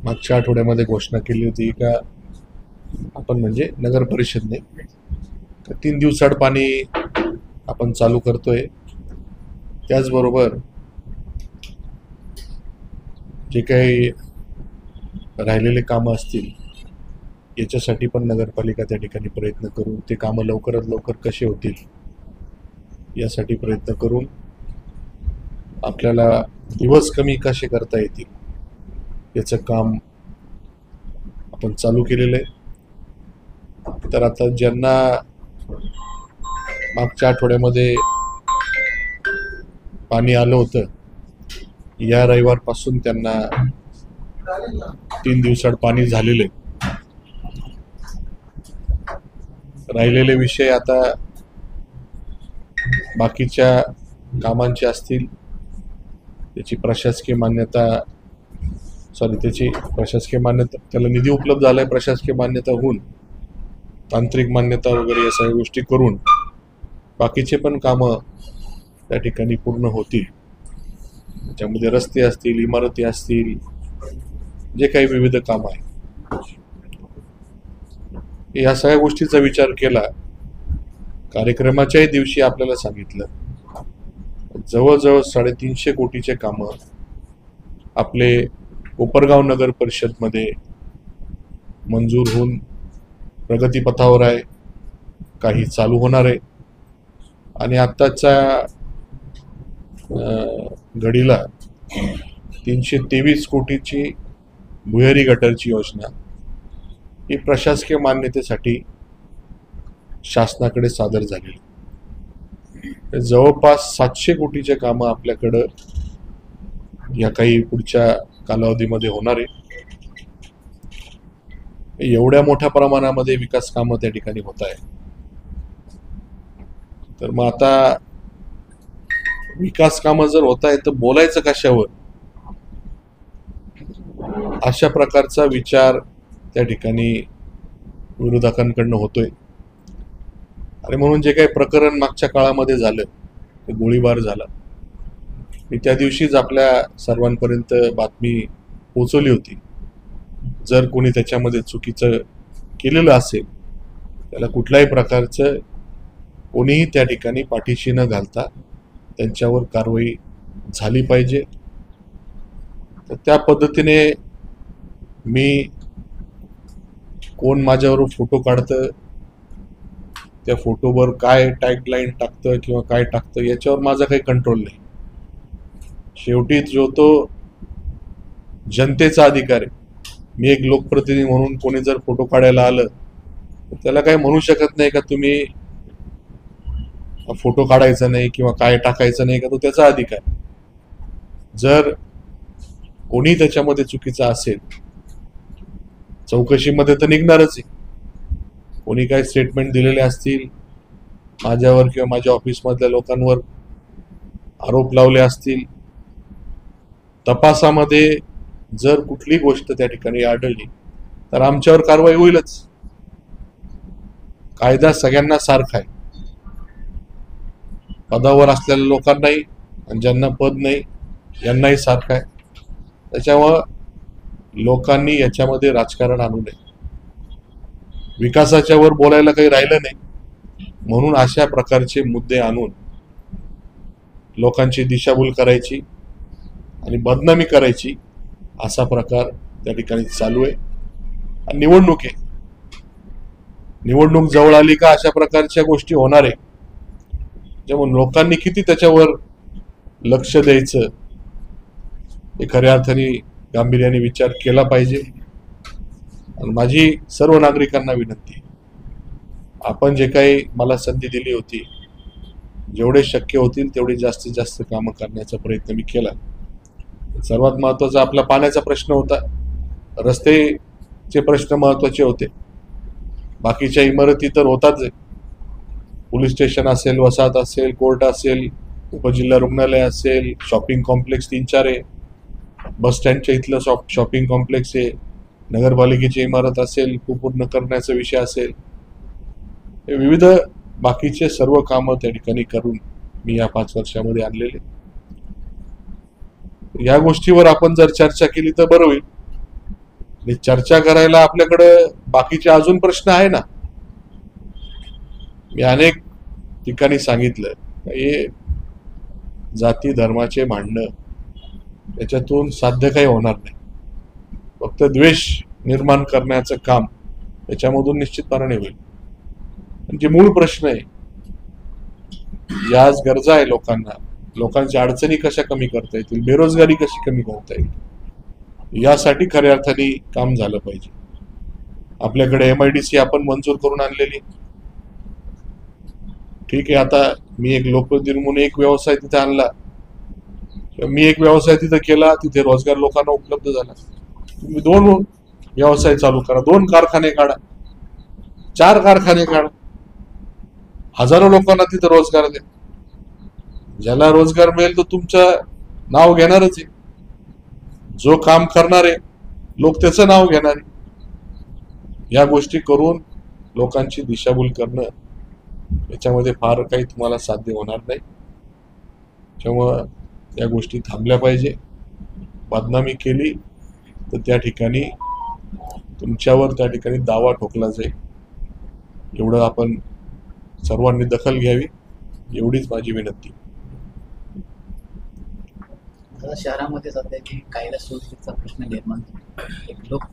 मागच्या आठवड्यामध्ये घोषणा केली होती का आपण म्हणजे नगर परिषदने 3 दिवसाआड पाणी आपण चालू करतोय. त्याचबरोबर जे काही राहिलेले कामं असतील याच्यासाठी पण नगरपालिका त्या ठिकाणी प्रयत्न करून ते कामं लवकरात लवकर कसे होतील यासाठी प्रयत्न करून आपल्याला दिवस कमी कसे करता येतील याचं काम आपण चालू केलेलं आहे. तर आता ज्यांना मागच्या आठवड्यामध्ये पाणी आलं होतं या रविवारपासून त्यांना 3 दिवसाआड पाणी झालेलं आहे. राहिलेले विषय आता बाकीच्या कामांचे असतील त्याची प्रशासकीय मान्यता त्याला निधी उपलब्ध झालाय. प्रशासकीय मान्यता होऊन तांत्रिक मान्यता वगैरे या सगळ्या गोष्टी करून बाकीचे पण कामं त्या ठिकाणी पूर्ण होतील. त्याच्यामध्ये रस्ते असतील, इमारती असतील, जे काही विविध कामं आहेत या सगळ्या गोष्टीचा विचार केला. कार्यक्रमाच्याही दिवशी आपल्याला सांगितलं जवळजवळ 350 कोटीचे कामं आपले कोपरगाव नगर परिषदमध्ये मंजूर होऊन प्रगतीपथावर आहे, काही चालू होणार आहे आणि आत्ताच्या घडीला 323 कोटीची भुयारी गटरची योजना ही प्रशासकीय मान्यतेसाठी शासनाकडे सादर झालेली. जवळपास 700 कोटीचे कामं आपल्याकडं या काही पुढच्या कालावधीमध्ये होणार आहे. एवढ्या मोठ्या प्रमाणामध्ये विकास कामं त्या ठिकाणी होत आहे. तर मग आता विकास कामं जर होत आहे तर बोलायचं कशावर अशा प्रकारचा विचार त्या ठिकाणी विरोधकांकडनं होतोय. आणि म्हणून जे काही प्रकरण मागच्या काळामध्ये झालं ते गोळीबार झाला मी त्या दिवशीच आपल्या सर्वांपर्यंत बातमी पोहोचवली होती. जर कोणी त्याच्यामध्ये चुकीचं केलेलं असेल त्याला कुठल्याही प्रकारचं कोणीही त्या ठिकाणी पाठीशी न घालता त्यांच्यावर कारवाई झाली पाहिजे. तर त्या पद्धतीने मी कोण माझ्यावर फोटो काढतं त्या फोटोवर काय टॅगलाईन टाकतं किंवा काय टाकतं याच्यावर माझा काही कंट्रोल नाही. शेवटी जो तो जनतेचा अधिकार आहे. मी एक लोकप्रतिनिधी म्हणून कोणी जर फोटो काढायला आलं तर त्याला काही म्हणू शकत नाही का तुम्ही फोटो काढायचा नाही किंवा काय टाकायचं नाही का, तो त्याचा अधिकार. जर कोणी त्याच्यामध्ये चुकीचा असेल चौकशीमध्ये तर निघणारच आहे. कोणी काही स्टेटमेंट दिलेले असतील माझ्यावर किंवा माझ्या ऑफिसमधल्या लोकांवर आरोप लावले असतील, तपासामध्ये जर कुठली गोष्ट त्या ठिकाणी आढळली तर आमच्यावर कारवाई होईलच. कायदा सगळ्यांना सारखा आहे. पदावर असलेल्या लोकांनाही आणि ज्यांना पद नाही यांनाही सारखा आहे. त्याच्यामुळं लोकांनी याच्यामध्ये राजकारण आणू नये. विकासाच्या वर बोलायला काही राहिलं नाही म्हणून अशा प्रकारचे मुद्दे आणून लोकांची दिशाभूल करायची आणि बदनामी करायची असा प्रकार त्या ठिकाणी चालू आहे. आणि निवडणूक आहे, निवडणूक जवळ आली का अशा प्रकारच्या गोष्टी होणार आहे. त्यामुळे लोकांनी किती त्याच्यावर लक्ष द्यायचं हे खऱ्या अर्थाने गांभीर्याने विचार केला पाहिजे. आणि माझी सर्व नागरिकांना विनंती, आपण जे काही मला संधी दिली होती जेवढे शक्य होतील तेवढे जास्तीत जास्त कामं करण्याचा प्रयत्न मी केला. सर्वात महत्त्वाचा आपला पाण्याचा प्रश्न होता, रस्तेचे प्रश्न महत्त्वाचे होते, बाकीच्या इमारती तर होताच आहे. पोलीस स्टेशन असेल, वसाहत असेल, कोर्ट असेल, उपजिल्हा रुग्णालय असेल, शॉपिंग कॉम्प्लेक्स 3-4 आहे, बस स्टँडच्या इथलं शॉपिंग कॉम्प्लेक्स आहे, नगरपालिकेची इमारत असेल, पूर्ण करण्याचा विषय असेल, हे विविध बाकीचे सर्व कामं त्या ठिकाणी करून मी या 5 वर्षामध्ये आणलेले. या गोष्टीवर आपण जर चर्चा केली तर बरं होईल. आणि चर्चा करायला आपल्याकडे बाकीचे अजून प्रश्न आहे ना. मी अनेक ठिकाणी सांगितलं, हे जाती धर्माचे भांडणं त्याच्यातून साध्य काही होणार नाही. फक्त द्वेष निर्माण करण्याचं काम त्याच्यामधून निश्चितपणाने होईल. जे मूळ प्रश्न आहे, ज्या गरजा आहे लोकांच्या अडचणी कशा कमी करता येतील, बेरोजगारी कशी कमी करता येईल, यासाठी खऱ्या अर्थाने काम झालं पाहिजे. आपल्याकडे MIDC आपण मंजूर करून आणलेली. ठीक आहे, आता मी एक लोकप्रतिनिधी म्हणून एक व्यवसाय तिथे आणला, मी एक व्यवसाय तिथे केला, तिथे रोजगार लोकांना उपलब्ध झाला. तुम्ही 2 व्यवसाय चालू करा, 2 कारखाने काढा, 4 कारखाने काढा, हजारो लोकांना तिथे रोजगार द्या. ज्याला रोजगार मिळेल तो तुमचं नाव घेणारच आहे. जो काम करणारे लोक त्याचं नाव घेणारे. या गोष्टी करून लोकांची दिशाभूल करणं, याच्यामध्ये फार काही तुम्हाला साध्य होणार नाही. त्यामुळं या गोष्टी थांबल्या पाहिजे. बदनामी केली तर त्या ठिकाणी तुमच्यावर त्या ठिकाणी दावा ठोकला जाईल. एवढं आपण सर्वांनी दखल घ्यावी, एवढीच माझी विनंती. शहरामध्ये सध्या की कायदा सुव्यवस्थेचा प्रश्न निर्माण झाला. एक लोक